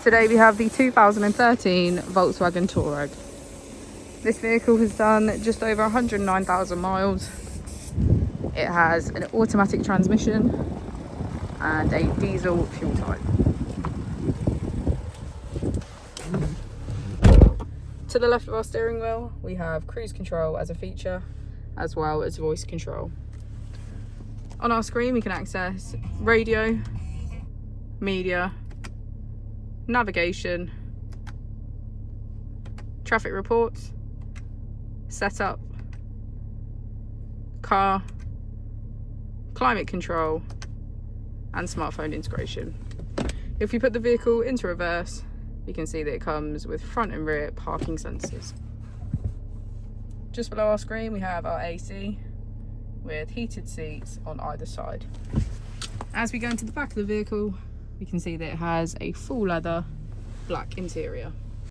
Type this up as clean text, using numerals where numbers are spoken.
Today we have the 2013 Volkswagen Toureg. This vehicle has done just over 109,000 miles. It has an automatic transmission and a diesel fuel type. To the left of our steering wheel, we have cruise control as a feature, as well as voice control. On our screen, we can access radio, media, navigation, traffic reports, setup, car, climate control, and smartphone integration. If we put the vehicle into reverse, you can see that it comes with front and rear parking sensors. Just below our screen, we have our AC with heated seats on either side. As we go into the back of the vehicle, we can see that it has a full leather black interior.